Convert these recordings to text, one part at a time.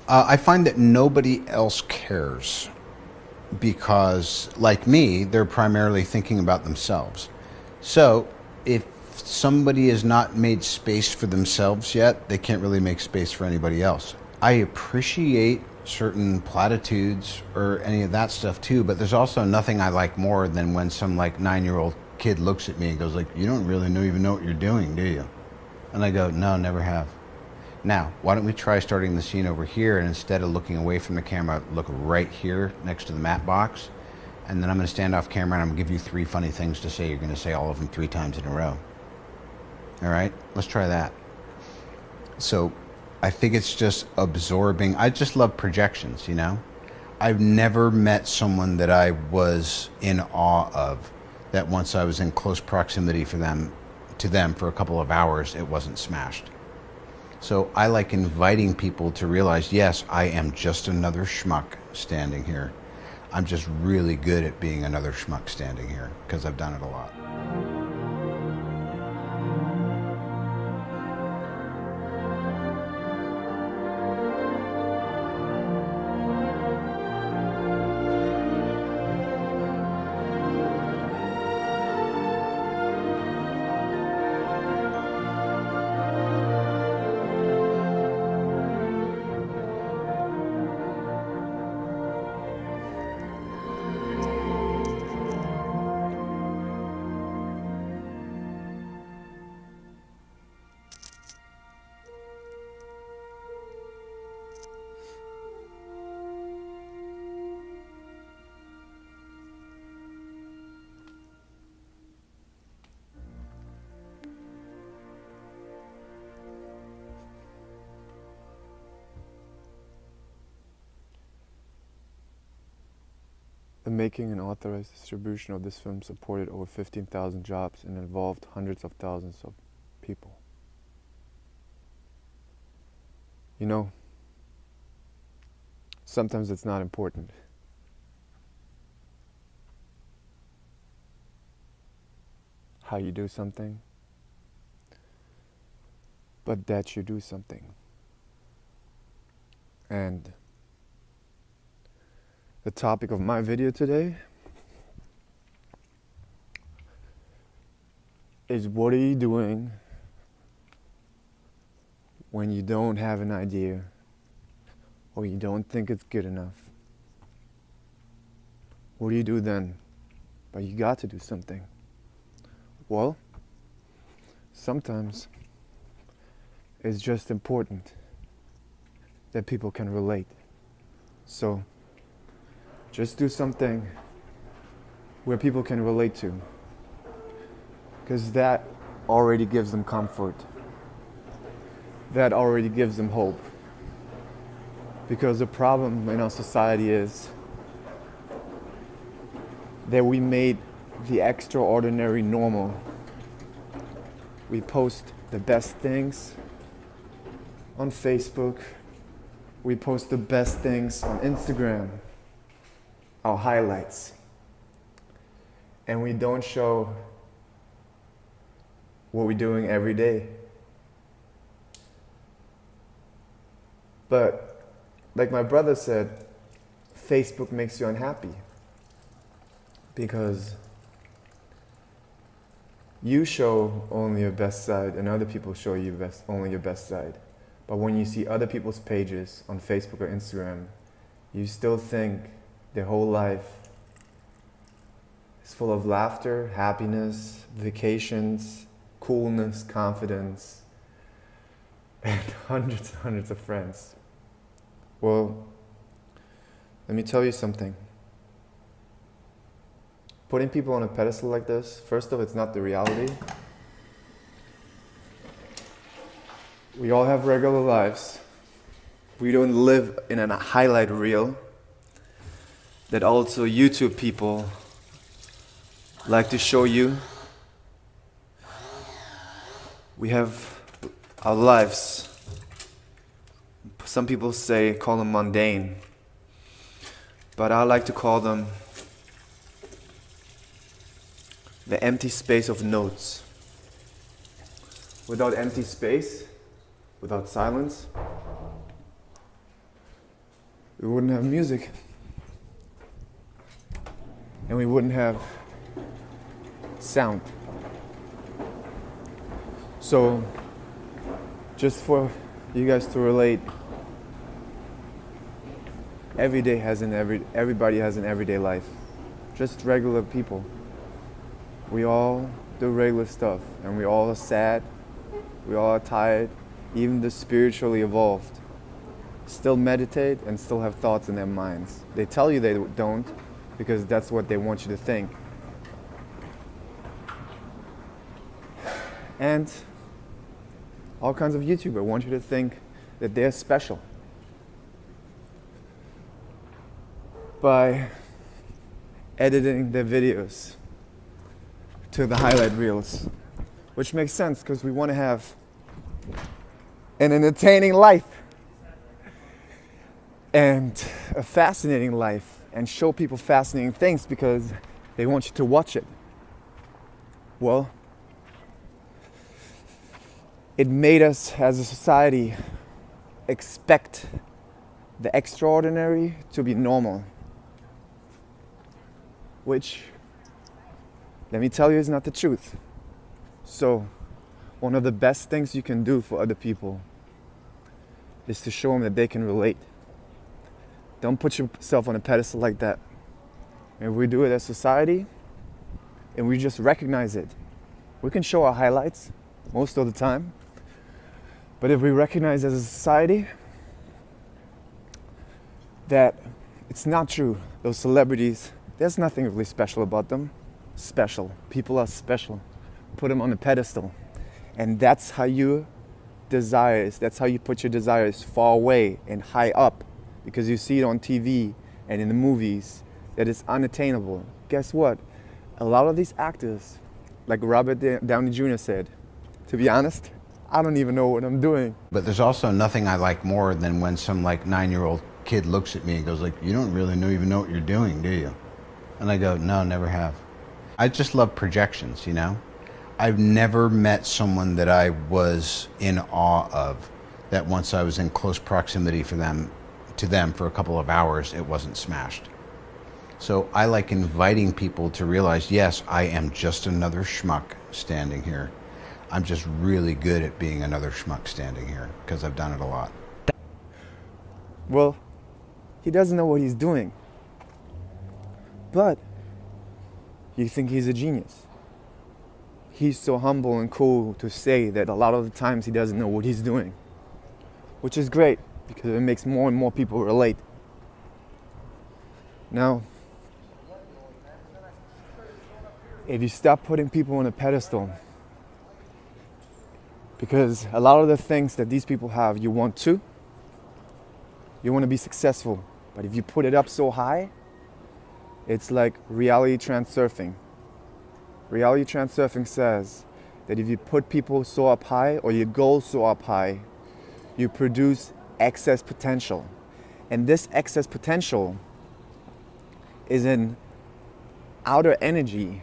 I find that nobody else cares because, like me, they're primarily thinking about themselves. So, if somebody has not made space for themselves yet, they can't really make space for anybody else. I appreciate certain platitudes or any of that stuff too, but there's also nothing I like more than when some like 9-year-old kid looks at me and goes like, "You don't really even know what you're doing, do you?" And I go, "No, never have." Now, why don't we try starting the scene over here, and instead of looking away from the camera, look right here next to the matte box, and then I'm going to stand off camera and I'm going to give you 3 funny things to say. You're going to say all of them 3 times in a row. All right, let's try that. So I think it's just absorbing. I just love projections, you know? I've never met someone that I was in awe of, that once I was in close proximity to them for a couple of hours, it wasn't smashed. So I like inviting people to realize, yes, I am just another schmuck standing here. I'm just really good at being another schmuck standing here because I've done it a lot. The making and authorized distribution of this film supported over 15,000 jobs and involved hundreds of thousands of people. You know, sometimes it's not important. How you do something, but that you do something. And the topic of my video today is, what are you doing when you don't have an idea or you don't think it's good enough? What do you do then? But you got to do something. Well, sometimes it's just important that people can relate. So just do something where people can relate to, because that already gives them comfort. That already gives them hope. Because the problem in our society is that we made the extraordinary normal. We post the best things on Facebook. We post the best things on Instagram, our highlights. And we don't show what we're doing every day. But like my brother said, Facebook makes you unhappy because you show only your best side and other people show you only your best side. But when you see other people's pages on Facebook or Instagram, you still think their whole life is full of laughter, happiness, vacations, coolness, confidence, and hundreds of friends. Well, let me tell you something. Putting people on a pedestal like this, first off, it's not the reality. We all have regular lives. We don't live in a highlight reel that also YouTube people like to show you. We have our lives. Some people call them mundane, but I like to call them the empty space of notes. Without empty space, without silence, we wouldn't have music. And we wouldn't have sound. So, just for you guys to relate, everybody has an everyday life. Just regular people. We all do regular stuff, and we all are sad, we all are tired, even the spiritually evolved still meditate and still have thoughts in their minds. They tell you they don't because that's what they want you to think. And all kinds of YouTubers want you to think that they're special by editing their videos to the highlight reels, which makes sense because we want to have an entertaining life and a fascinating life and show people fascinating things because they want you to watch it. Well, it made us as a society expect the extraordinary to be normal, which, let me tell you, is not the truth. So, one of the best things you can do for other people is to show them that they can relate. Don't put yourself on a pedestal like that. If we do it as society, and we just recognize it, we can show our highlights most of the time. But if we recognize as a society that it's not true, those celebrities, there's nothing really special about them. Special. People are special. Put them on a pedestal. And that's how you put your desires far away and high up, because you see it on TV and in the movies that it's unattainable. Guess what? A lot of these actors, like Robert Downey Jr. said, to be honest, I don't even know what I'm doing. But there's also nothing I like more than when some like 9-year-old kid looks at me and goes like, "You don't really even know what you're doing, do you?" And I go, "No, never have." I just love projections, you know? I've never met someone that I was in awe of, that once I was in close proximity to them for a couple of hours, it wasn't smashed. So I like inviting people to realize, yes, I am just another schmuck standing here. I'm just really good at being another schmuck standing here because I've done it a lot. Well, he doesn't know what he's doing. But you think he's a genius. He's so humble and cool to say that a lot of the times he doesn't know what he's doing, which is great because it makes more and more people relate. Now, if you stop putting people on a pedestal, because a lot of the things that these people have, you want to be successful, but if you put it up so high, it's like reality transurfing. Reality transurfing says that if you put people so up high or your goals so up high, you produce excess potential. And this excess potential is an outer energy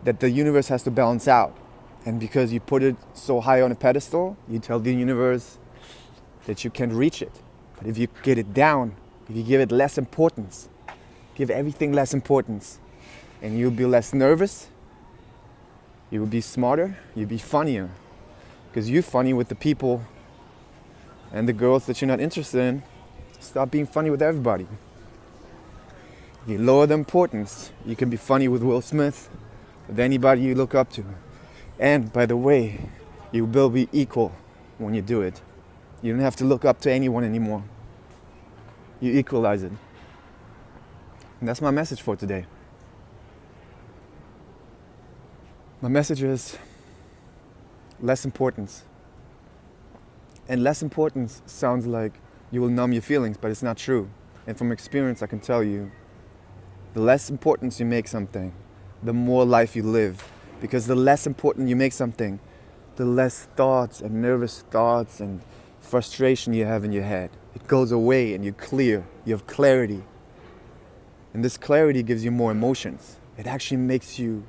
that the universe has to balance out. And because you put it so high on a pedestal, you tell the universe that you can reach it. But if you get it down, if you give it less importance, give everything less importance, and you'll be less nervous, you will be smarter, you'll be funnier. Because you're funny with the people and the girls that you're not interested in. Stop being funny with everybody. If you lower the importance, you can be funny with Will Smith, with anybody you look up to. And by the way, you will be equal when you do it. You don't have to look up to anyone anymore. You equalize it. And that's my message for today. My message is less importance. And less importance sounds like you will numb your feelings, but it's not true. And from experience, I can tell you, the less importance you make something, the more life you live. Because the less important you make something, the less thoughts and nervous thoughts and frustration you have in your head. It goes away and you're clear. You have clarity. And this clarity gives you more emotions. It actually makes you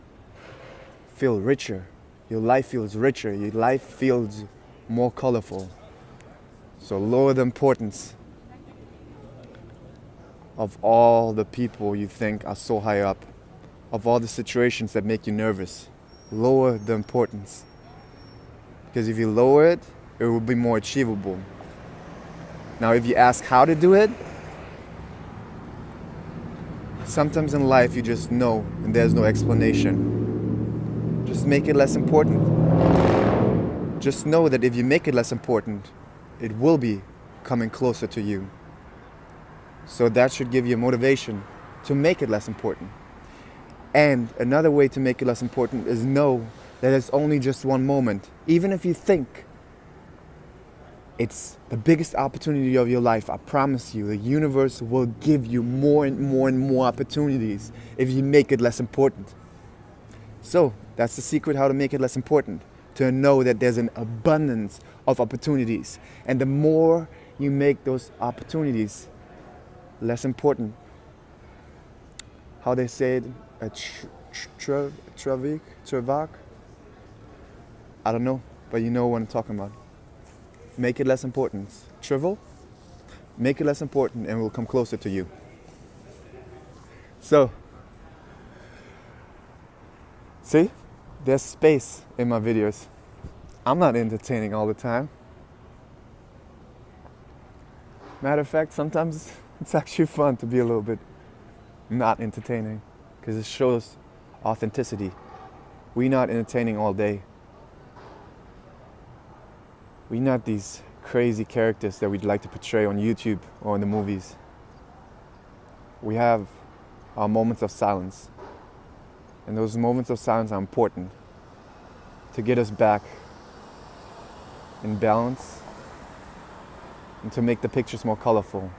feel richer. Your life feels richer. Your life feels more colorful. So lower the importance. of all the people you think are so high up, of all the situations that make you nervous. Lower the importance. Because if you lower it, it will be more achievable. Now, if you ask how to do it, sometimes in life you just know and there's no explanation. Just make it less important. Just know that if you make it less important, it will be coming closer to you. So that should give you motivation to make it less important. And another way to make it less important is know that it's only just one moment. Even if you think it's the biggest opportunity of your life, I promise you, the universe will give you more and more and more opportunities if you make it less important. So that's the secret how to make it less important. To know that there's an abundance of opportunities. And the more you make those opportunities less important, how they say it, a travak? I don't know, but you know what I'm talking about. Make it less important. Trivial? Make it less important and it will come closer to you. So, see? There's space in my videos. I'm not entertaining all the time. Matter of fact, sometimes it's actually fun to be a little bit not entertaining because it shows authenticity. We're not entertaining all day. We're not these crazy characters that we'd like to portray on YouTube or in the movies. We have our moments of silence. And those moments of silence are important to get us back in balance and to make the pictures more colorful,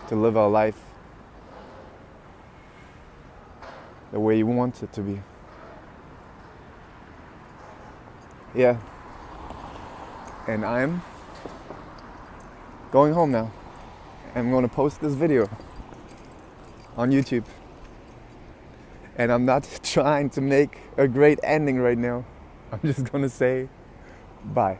to live our life the way you want it to be. Yeah. And I'm going home now. I'm going to post this video on YouTube. And I'm not trying to make a great ending right now. I'm just going to say bye.